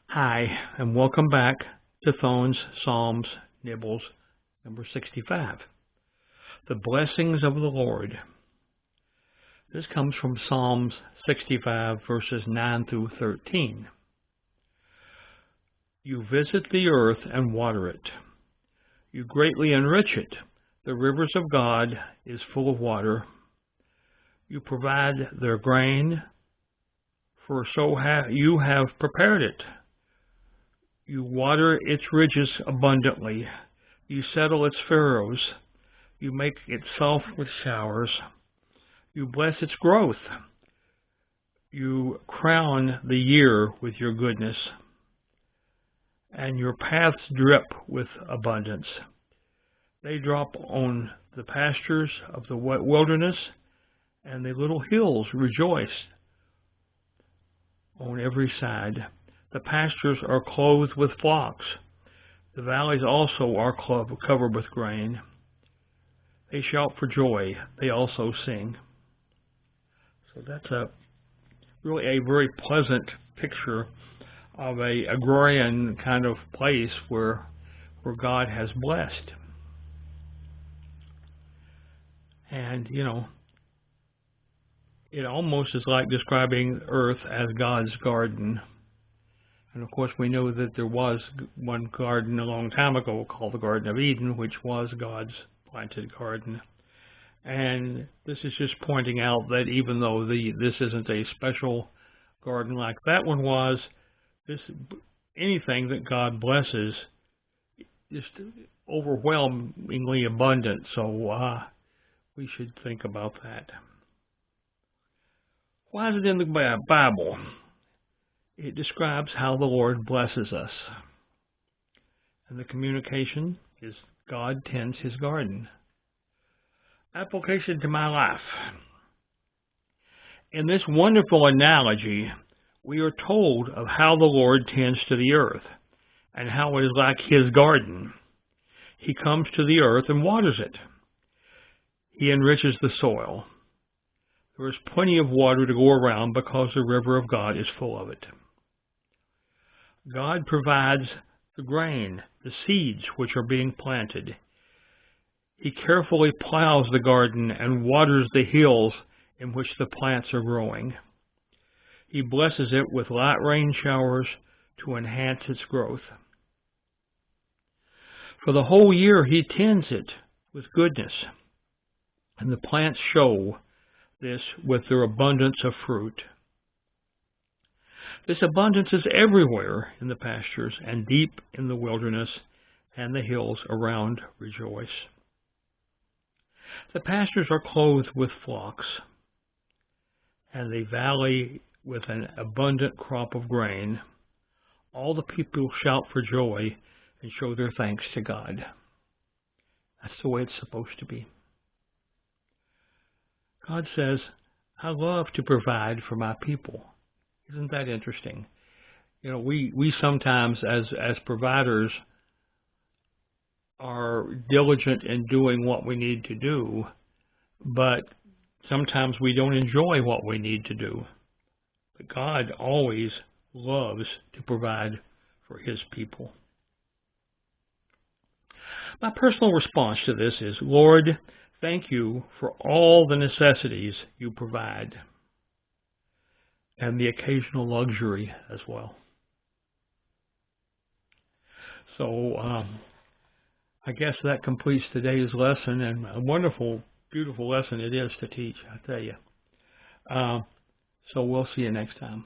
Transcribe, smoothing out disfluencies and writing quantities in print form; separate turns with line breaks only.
Hi, and welcome back to Thone's Psalms Nibbles number 65. The Blessings of the Lord. This comes from Psalms 65 verses 9 through 13. You visit the earth and water it. You greatly enrich it. The rivers of God is full of water. You provide their grain, for so you have prepared it. You water its ridges abundantly. You settle its furrows. You make it soft with showers. You bless its growth. You crown the year with your goodness, and your paths drip with abundance. They drop on the pastures of the wilderness, and the little hills rejoice on every side. The pastures are clothed with flocks. The valleys also are covered with grain. They shout for joy. They also sing. So that's really a very pleasant picture of a agrarian kind of place where God has blessed. And, it almost is like describing earth as God's garden. And of course, we know that there was one garden a long time ago called the Garden of Eden, which was God's planted garden. And this is just pointing out that even though this isn't a special garden like that one was, anything that God blesses is overwhelmingly abundant. So we should think about that. Why is it in the Bible? It describes how the Lord blesses us. And the communication is God tends His garden. Application to my life. In this wonderful analogy, we are told of how the Lord tends to the earth and how it is like His garden. He comes to the earth and waters it. He enriches the soil. There is plenty of water to go around because the river of God is full of it. God provides the grain, the seeds which are being planted. He carefully plows the garden and waters the hills in which the plants are growing. He blesses it with light rain showers to enhance its growth. For the whole year He tends it with goodness, and the plants show this with their abundance of fruit. This abundance is everywhere in the pastures and deep in the wilderness, and the hills around rejoice. The pastures are clothed with flocks, and the valley with an abundant crop of grain. All the people shout for joy and show their thanks to God. That's the way it's supposed to be. God says, I love to provide for my people. Isn't that interesting? We sometimes, as providers, are diligent in doing what we need to do, but sometimes we don't enjoy what we need to do. But God always loves to provide for His people. My personal response to this is, Lord, thank you for all the necessities you provide, and the occasional luxury as well. So I guess that completes today's lesson, and a wonderful, beautiful lesson it is to teach, I tell you. So we'll see you next time.